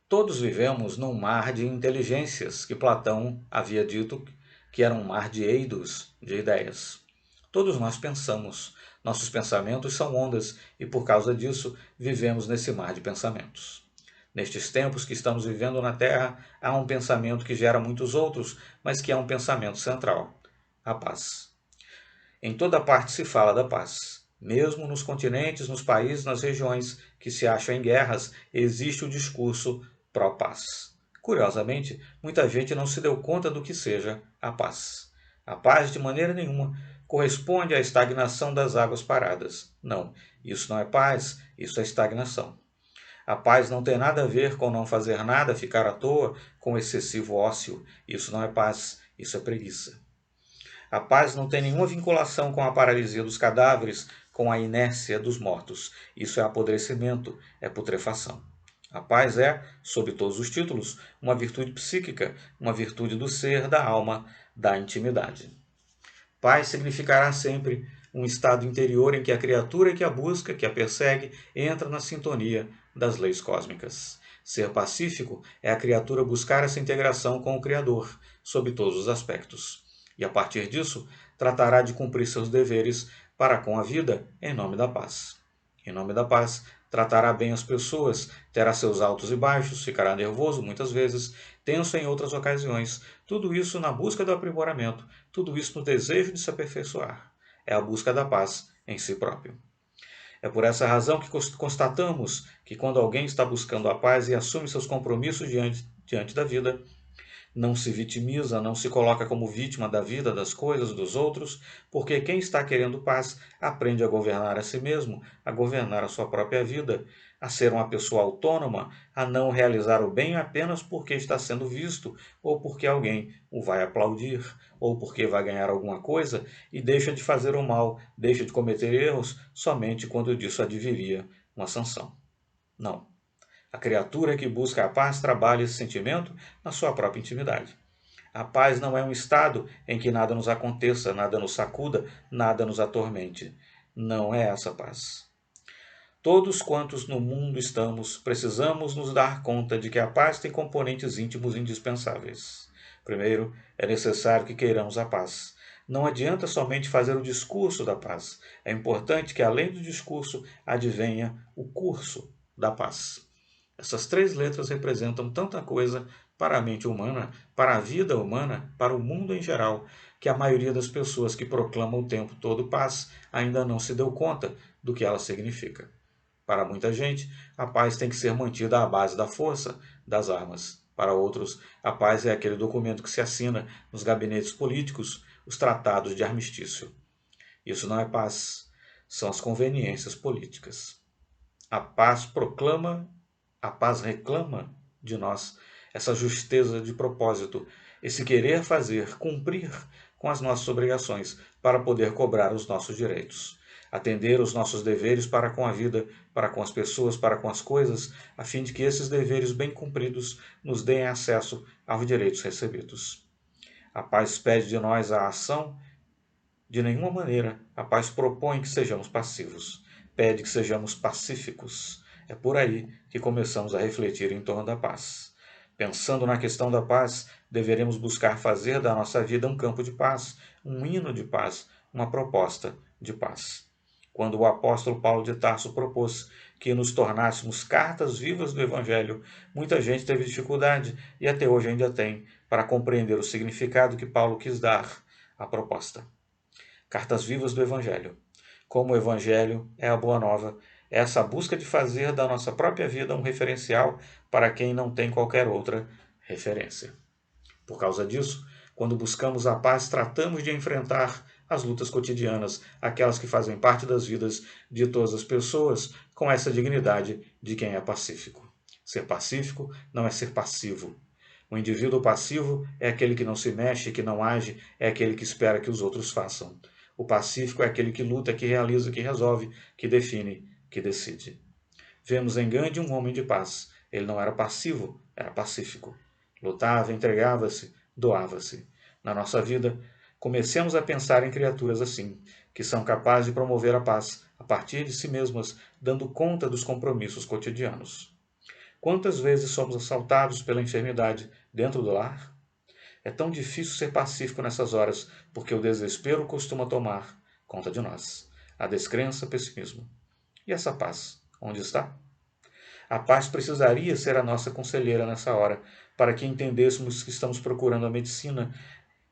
Todos vivemos num mar de inteligências que Platão havia dito que era um mar de eidos, de ideias. Todos nós pensamos, nossos pensamentos são ondas e por causa disso vivemos nesse mar de pensamentos. Nestes tempos que estamos vivendo na Terra, há um pensamento que gera muitos outros, mas que é um pensamento central: a paz. Em toda parte se fala da paz. Mesmo nos continentes, nos países, nas regiões que se acham em guerras, existe o discurso pró-paz. Curiosamente, muita gente não se deu conta do que seja a paz. A paz, de maneira nenhuma, corresponde à estagnação das águas paradas. Não, isso não é paz, isso é estagnação. A paz não tem nada a ver com não fazer nada, ficar à toa, com excessivo ócio. Isso não é paz, isso é preguiça. A paz não tem nenhuma vinculação com a paralisia dos cadáveres, com a inércia dos mortos. Isso é apodrecimento, é putrefação. A paz é, sob todos os títulos, uma virtude psíquica, uma virtude do ser, da alma, da intimidade. Paz significará sempre um estado interior em que a criatura que a busca, que a persegue, entra na sintonia das leis cósmicas. Ser pacífico é a criatura buscar essa integração com o Criador, sob todos os aspectos. E a partir disso, tratará de cumprir seus deveres para com a vida em nome da paz. Em nome da paz, tratará bem as pessoas, terá seus altos e baixos, ficará nervoso muitas vezes, tenso em outras ocasiões, tudo isso na busca do aprimoramento, tudo isso no desejo de se aperfeiçoar. É a busca da paz em si próprio. É por essa razão que constatamos que quando alguém está buscando a paz e assume seus compromissos diante da vida, não se vitimiza, não se coloca como vítima da vida, das coisas, dos outros, porque quem está querendo paz aprende a governar a si mesmo, a governar a sua própria vida, a ser uma pessoa autônoma, a não realizar o bem apenas porque está sendo visto, ou porque alguém o vai aplaudir, ou porque vai ganhar alguma coisa, e deixa de fazer o mal, deixa de cometer erros somente quando disso adviria uma sanção. Não. A criatura que busca a paz trabalha esse sentimento na sua própria intimidade. A paz não é um estado em que nada nos aconteça, nada nos sacuda, nada nos atormente. Não é essa paz. Todos quantos no mundo estamos, precisamos nos dar conta de que a paz tem componentes íntimos indispensáveis. Primeiro, é necessário que queiramos a paz. Não adianta somente fazer o discurso da paz. É importante que, além do discurso, advenha o curso da paz. Essas três letras representam tanta coisa para a mente humana, para a vida humana, para o mundo em geral, que a maioria das pessoas que proclamam o tempo todo paz ainda não se deu conta do que ela significa. Para muita gente, a paz tem que ser mantida à base da força, das armas. Para outros, a paz é aquele documento que se assina nos gabinetes políticos, os tratados de armistício. Isso não é paz, são as conveniências políticas. A paz proclama, a paz reclama de nós essa justeza de propósito, esse querer fazer, cumprir com as nossas obrigações para poder cobrar os nossos direitos. Atender os nossos deveres para com a vida, para com as pessoas, para com as coisas, a fim de que esses deveres bem cumpridos nos deem acesso aos direitos recebidos. A paz pede de nós a ação. De nenhuma maneira, a paz propõe que sejamos passivos, pede que sejamos pacíficos. É por aí que começamos a refletir em torno da paz. Pensando na questão da paz, deveremos buscar fazer da nossa vida um campo de paz, um hino de paz, uma proposta de paz. Quando o apóstolo Paulo de Tarso propôs que nos tornássemos cartas vivas do Evangelho, muita gente teve dificuldade, e até hoje ainda tem, para compreender o significado que Paulo quis dar à proposta. Cartas vivas do Evangelho. Como o Evangelho é a boa nova, é essa busca de fazer da nossa própria vida um referencial para quem não tem qualquer outra referência. Por causa disso, quando buscamos a paz, tratamos de enfrentar as lutas cotidianas, aquelas que fazem parte das vidas de todas as pessoas, com essa dignidade de quem é pacífico. Ser pacífico não é ser passivo. O indivíduo passivo é aquele que não se mexe, que não age, é aquele que espera que os outros façam. O pacífico é aquele que luta, que realiza, que resolve, que define, que decide. Vemos em Gandhi um homem de paz. Ele não era passivo, era pacífico. Lutava, entregava-se, doava-se. Na nossa vida, comecemos a pensar em criaturas assim, que são capazes de promover a paz a partir de si mesmas, dando conta dos compromissos cotidianos. Quantas vezes somos assaltados pela enfermidade dentro do lar? É tão difícil ser pacífico nessas horas, porque o desespero costuma tomar conta de nós. A descrença, o pessimismo. E essa paz, onde está? A paz precisaria ser a nossa conselheira nessa hora, para que entendêssemos que estamos procurando a medicina,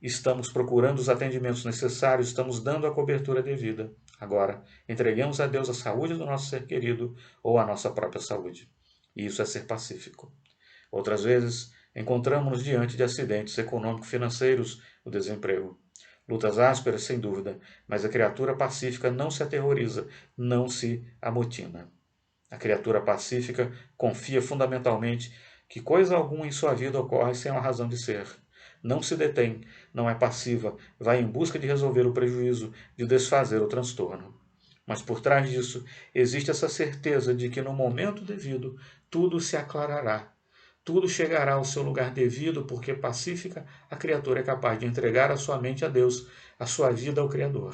estamos procurando os atendimentos necessários, estamos dando a cobertura devida. Agora, entreguemos a Deus a saúde do nosso ser querido ou a nossa própria saúde. E isso é ser pacífico. Outras vezes, encontramos-nos diante de acidentes econômico-financeiros, o desemprego. Lutas ásperas, sem dúvida, mas a criatura pacífica não se aterroriza, não se amotina. A criatura pacífica confia fundamentalmente que coisa alguma em sua vida ocorre sem uma razão de ser. Não se detém, não é passiva, vai em busca de resolver o prejuízo, de desfazer o transtorno. Mas por trás disso existe essa certeza de que no momento devido tudo se aclarará. Tudo chegará ao seu lugar devido, porque pacífica a criatura é capaz de entregar a sua mente a Deus, a sua vida ao Criador.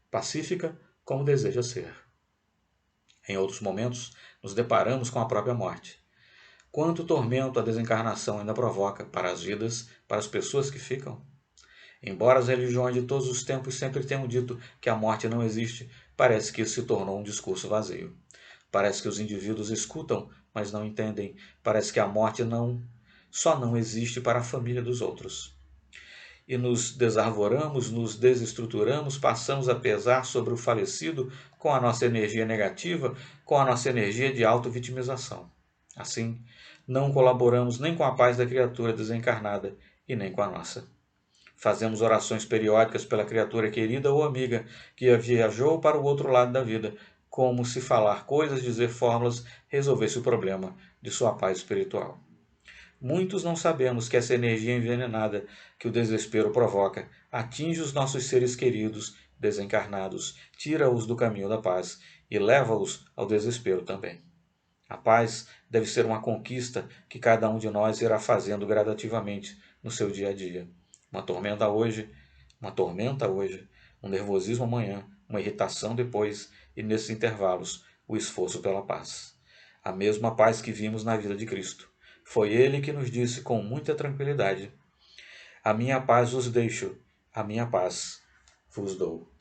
Pacífica como deseja ser. Em outros momentos, nos deparamos com a própria morte. Quanto tormento a desencarnação ainda provoca para as vidas, para as pessoas que ficam? Embora as religiões de todos os tempos sempre tenham dito que a morte não existe, parece que isso se tornou um discurso vazio. Parece que os indivíduos escutam, mas não entendem. Parece que a morte só não existe para a família dos outros. E nos desarvoramos, nos desestruturamos, passamos a pesar sobre o falecido com a nossa energia negativa, com a nossa energia de auto-vitimização. Assim, não colaboramos nem com a paz da criatura desencarnada e nem com a nossa. Fazemos orações periódicas pela criatura querida ou amiga que viajou para o outro lado da vida, como se falar coisas, dizer fórmulas, resolvesse o problema de sua paz espiritual. Muitos não sabemos que essa energia envenenada que o desespero provoca atinge os nossos seres queridos desencarnados, tira-os do caminho da paz e leva-os ao desespero também. A paz deve ser uma conquista que cada um de nós irá fazendo gradativamente no seu dia a dia. Uma tormenta hoje, um nervosismo amanhã, uma irritação depois e nesses intervalos o esforço pela paz. A mesma paz que vimos na vida de Cristo. Foi ele que nos disse com muita tranquilidade: a minha paz vos deixo, a minha paz vos dou.